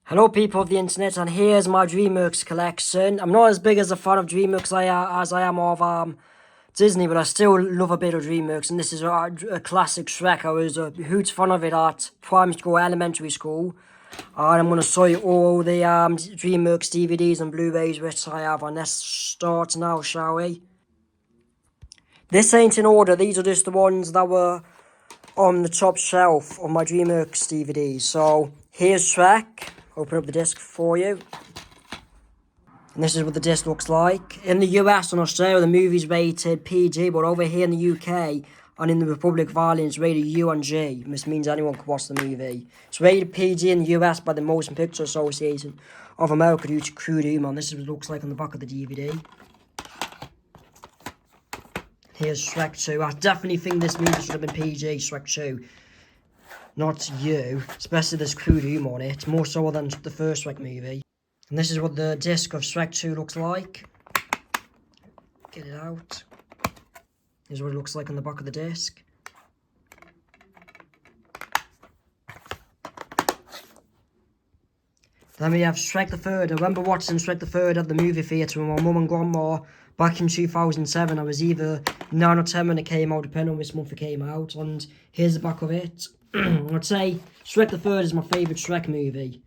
Hello people of the internet, and here's my DreamWorks collection. I'm not as big as a fan of DreamWorks as I am of Disney, but I still love a bit of DreamWorks, and this is a classic Shrek. I was a huge fan of it at primary school, elementary school, and I'm going to show you all the DreamWorks DVDs and Blu-rays which I have, and let's start now, shall we? This ain't in order, these are just the ones that were on the top shelf of my DreamWorks DVDs. So, here's Shrek. Open up the disc for you. And this is what the disc looks like. In the US and Australia, the movie's rated PG, but over here in the UK and in the Republic of Ireland, it's rated U and G. This means anyone can watch the movie. It's rated PG in the US by the Motion Picture Association of America due to crude humor. And this is what it looks like on the back of the DVD. Here's Shrek 2. I definitely think this movie should have been PG, Shrek 2. Not you, especially there's crude humor on it, more so than the first Shrek movie. And this is what the disc of Shrek 2 looks like. Get it out. This is what it looks like on the back of the disc. Then we have Shrek the Third. I remember watching Shrek the Third at the movie theatre with my mum and grandma back in 2007. I was either 9 or 10 when it came out, depending on which month it came out. And here's the back of it. I'd say Shrek the Third is my favourite Shrek movie.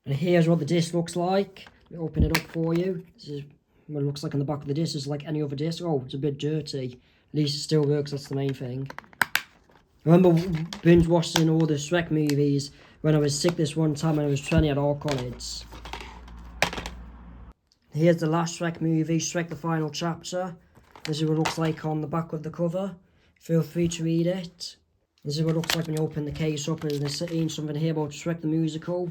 And here's what the disc looks like. Let me open it up for you. This is what it looks like on the back of the disc. It's like any other disc. Oh, it's a bit dirty. At least it still works, that's the main thing. I remember binge watching all the Shrek movies when I was sick this one time when I was training at our college. Here's the last Shrek movie, Shrek the Final Chapter. This is what it looks like on the back of the cover. Feel free to read it. This is what it looks like when you open the case up, and there's something here about Shrek the Musical.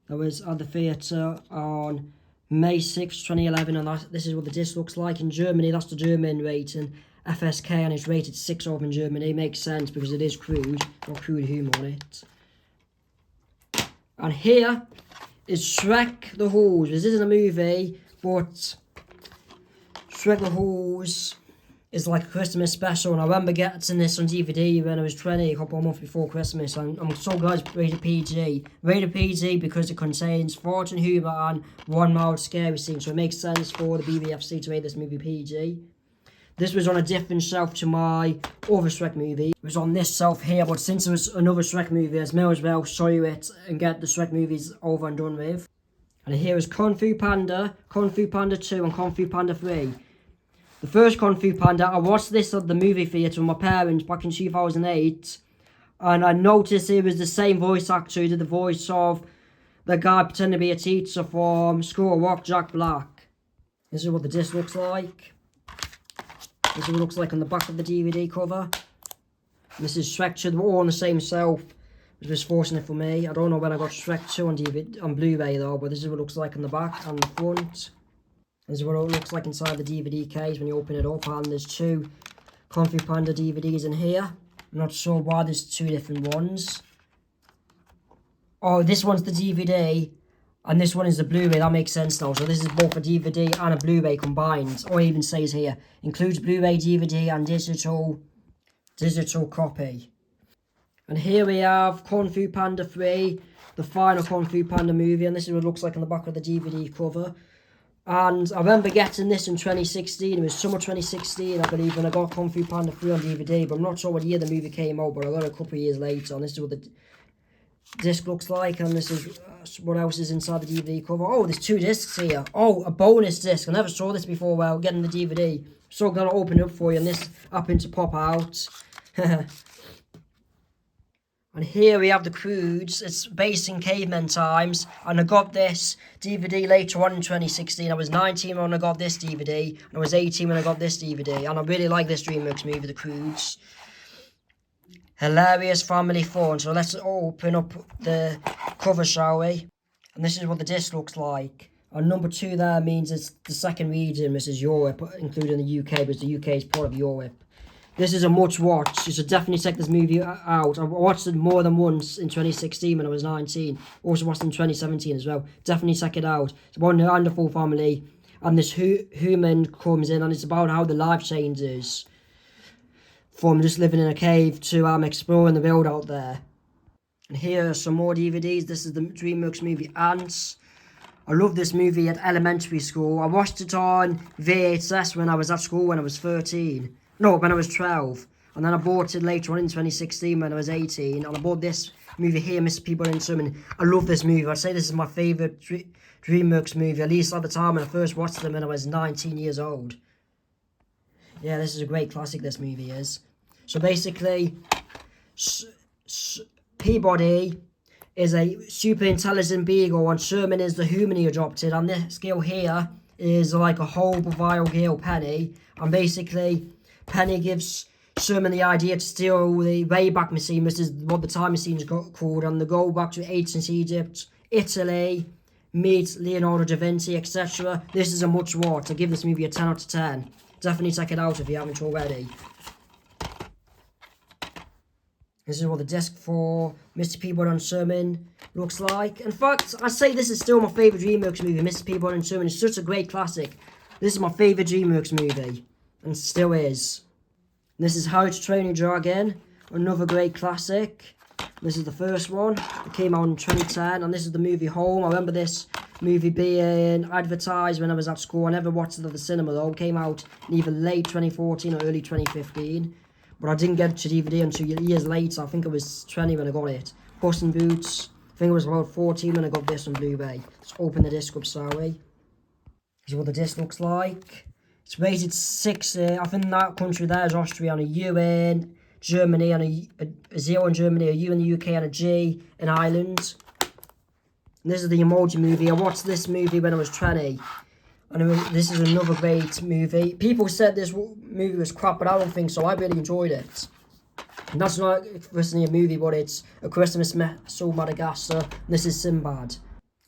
That was at the theatre on May 6, 2011, and this is what the disc looks like. In Germany, that's the German rating, FSK, and it's rated 6 over in Germany. It makes sense because it is crude, got crude humour on it. And here is Shrek the Horse. This isn't a movie, but Shrek the Horse is like a Christmas special, and I remember getting this on DVD when I was 20, a couple of months before Christmas, and I'm so glad it's rated PG. Rated PG because it contains fortune humour and one mild scary scene, so it makes sense for the BBFC to rate this movie PG. This was on a different shelf to my other Shrek movie. It was on this shelf here, but since it was another Shrek movie, I may as well show you it and get the Shrek movies over and done with. And here is Fu Panda 2, and Fu Panda 3. The first Fu Panda, I watched this at the movie theatre with my parents back in 2008, and I noticed it was the same voice actor who did the voice of the guy pretending to be a teacher from School of Rock, Jack Black. This is what the disc looks like. This is what it looks like on the back of the DVD cover. And this is Shrek 2, all on the same shelf, which was fortunate for me. I don't know when I got Shrek 2 on DVD, on Blu-ray though, but this is what it looks like on the back and the front. This is what it looks like inside the DVD case when you open it up, and there's 2 Fu Panda DVDs in here. I'm not sure why there's 2 different ones. Oh, this one's the DVD, and this one is the Blu-ray. That makes sense now. So this is both a DVD and a Blu-ray combined. Or it even says here, includes Blu-ray, DVD, and digital copy. And here we have Fu Panda 3, the final Fu Panda movie, and this is what it looks like on the back of the DVD cover. And I remember getting this in 2016. It was summer 2016, I believe, when I got Fu Panda 3 on DVD. But I'm not sure what year the movie came out, but I got it a couple of years later. And this is what the disc looks like. And this is what else is inside the DVD cover. Oh, there's 2 discs here. Oh, a bonus disc. I never saw this before while getting the DVD. So I'm going to open it up for you, and this happened to pop out. And here we have the Croods. It's based in caveman times, and I got this DVD later on in 2016. I was 19 when I got this DVD, and I was 18 when I got this DVD, and I really like this DreamWorks movie, The Croods. Hilarious family fun. So let's open up the cover, shall we? And this is what the disc looks like. And number 2 there means it's the second region, which is Europe, including the UK, because the UK is part of Europe. This is a much watch. You should definitely check this movie out. I watched it more than once in 2016 when I was 19. Also watched it in 2017 as well. Definitely check it out. It's about a Neanderthal family, and this human comes in, and it's about how the life changes from just living in a cave to exploring the world out there. And here are some more DVDs. This is the DreamWorks movie Ants. I loved this movie at elementary school. I watched it on VHS when I was at school when I was 13. No, when I was 12. And then I bought it later on in 2016 when I was 18. And I bought this movie here, Mr. Peabody and Sherman. I love this movie. I'd say this is my favourite DreamWorks movie, at least at the time when I first watched them when I was 19 years old. Yeah, this is a great classic, this movie is. So basically, Peabody is a super intelligent beagle and Sherman is the human he adopted, and this girl here is like a horrible vile girl, Penny, and basically Penny gives Sherman the idea to steal the Wayback Machine, which is what the time machine is called, and they go back to ancient Egypt, Italy, meet Leonardo da Vinci, etc. This is a much watch. I give this movie a 10 out of 10. Definitely check it out if you haven't already. This is what the disc for Mr. Peabody and Sherman looks like. In fact, I'd say this is still my favourite DreamWorks movie. Mr. Peabody and Sherman is such a great classic. This is my favourite DreamWorks movie. And still is. This is How to Train Your Dragon. Another great classic. This is the first one. It came out in 2010. And this is the movie Home. I remember this movie being advertised when I was at school. I never watched it at the cinema though. It came out in either late 2014 or early 2015. But I didn't get it to DVD until years later. I think it was 20 when I got it. Puss in Boots. I think it was about 14 when I got this on Blu-ray. Let's open the disc up, sorry. This is what the disc looks like. It's rated 6. I think that country there is Austria, and a U in Germany, and a 0 in Germany, a U in the UK, and a G in Ireland. And this is the Emoji Movie. I watched this movie when I was 20. And this is another great movie. People said this movie was crap, but I don't think so. I really enjoyed it. And that's not a movie, but it's A Christmas Special Madagascar. And this is Sinbad.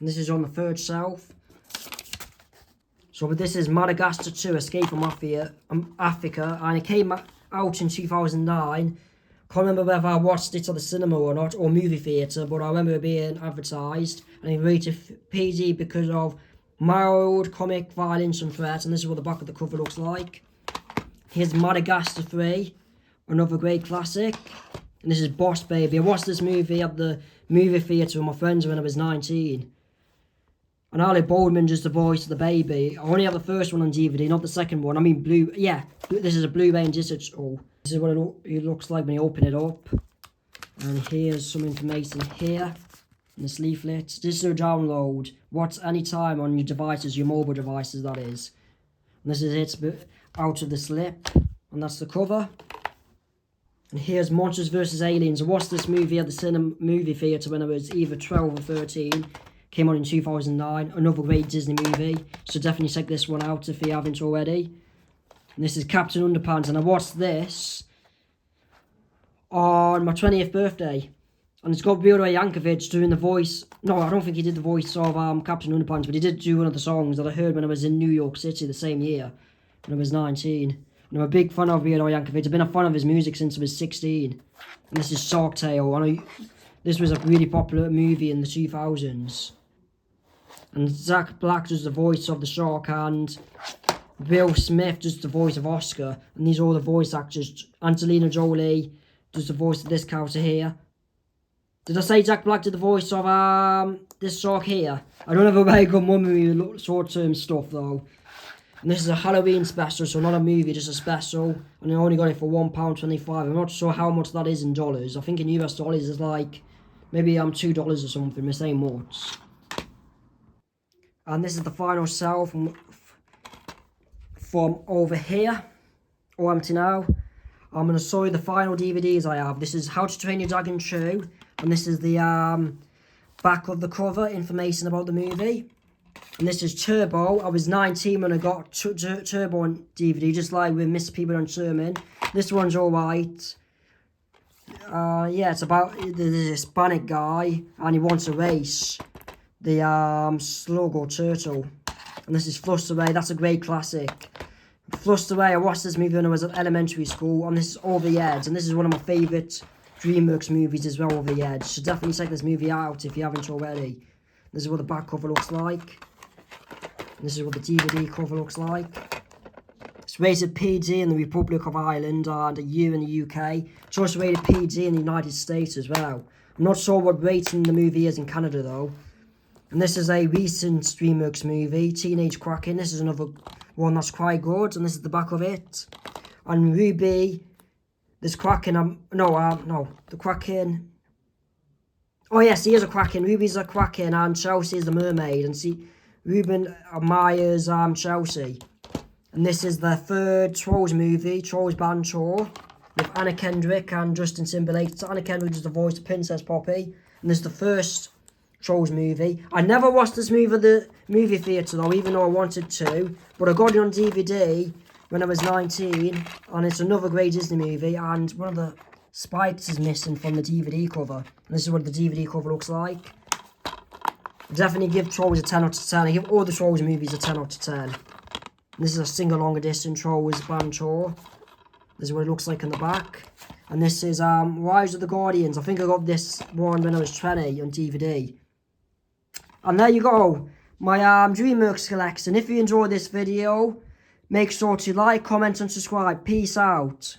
And this is on the third shelf. So but this is Madagascar 2, Escape from Africa. And it came out in 2009. Can't remember whether I watched it at the cinema or not, or movie theatre, but I remember it being advertised. And it rated PG because of mild comic violence and threats, and this is what the back of the cover looks like. Here's Madagascar 3, another great classic. And this is Boss Baby. I watched this movie at the movie theatre with my friends when I was 19. And Ali Baldwin does the voice of the baby. I only have the first one on DVD, not the second one. I mean, this is a Blu-ray and digital. This is what it looks like when you open it up. And here's some information here. In this leaflet. This is a download. Watch anytime on your devices, your mobile devices, that is. And this is it out of the slip. And that's the cover. And here's Monsters vs. Aliens. I watched this movie at the movie theatre when I was either 12 or 13. Came out in 2009. Another great Disney movie. So definitely check this one out if you haven't already. And this is Captain Underpants. And I watched this on my 20th birthday. And it's got Peter Yankovic doing the voice. No, I don't think he did the voice of Captain Underpants, but he did do one of the songs that I heard when I was in New York City the same year, when I was 19. And I'm a big fan of Peter Yankovic. I've been a fan of his music since I was 16. And this is Shark Tale. This was a really popular movie in the 2000s. And Zach Black does the voice of the shark, and Will Smith does the voice of Oscar. And these are all the voice actors. Angelina Jolie does the voice of this character here. Did I say Jack Black did the voice of this shark here? I don't have a very good memory with short-term stuff though. And this is a Halloween special, so not a movie, just a special. And I only got it for £1.25. I'm not sure how much that is in dollars. I think in US dollars it's like maybe $2 or something, the same much. And this is the final cell from over here. Oh, empty now. I'm going to show you the final DVDs I have. This is How to Train Your Dragon 2. And this is the back of the cover, information about the movie. And this is Turbo. I was 19 when I got Turbo on DVD, just like with Mr. Peabody and Sherman. This one's alright. Yeah, it's about the Hispanic guy, and he wants to race the slug or turtle. And this is Flushed Away. That's a great classic. Flushed Away, I watched this movie when I was at elementary school, and this is Over the Edge, and this is one of my favourite DreamWorks movies as well, Over the Edge. So definitely check this movie out if you haven't already. This is what the back cover looks like. And this is what the DVD cover looks like. It's rated PG in the Republic of Ireland and a U in the UK. It's also rated PG in the United States as well. I'm not sure what rating the movie is in Canada though. And this is a recent DreamWorks movie, Teenage Kraken. This is another one that's quite good, and this is the back of it. And Ruby, this Kraken, the Kraken. Oh yes, he is a Kraken. Ruby's a Kraken, and Chelsea is the mermaid. And see, Ruben admires Chelsea. And this is the third Trolls movie, Trolls Band Tour, with Anna Kendrick and Justin Timberlake. So Anna Kendrick does the voice of Princess Poppy. And this is the first Trolls movie. I never watched this movie at the movie theatre though, even though I wanted to. But I got it on DVD when I was 19. And it's another great Disney movie. And one of the spikes is missing from the DVD cover. And this is what the DVD cover looks like. I definitely give Trolls a 10 out of 10. I give all the Trolls movies a 10 out of 10. And this is a sing-along edition Trolls Band Tour. This is what it looks like in the back. And this is Rise of the Guardians. I think I got this one when I was 20 on DVD. And there you go. My DreamWorks collection. If you enjoyed this video, make sure to like, comment and subscribe. Peace out.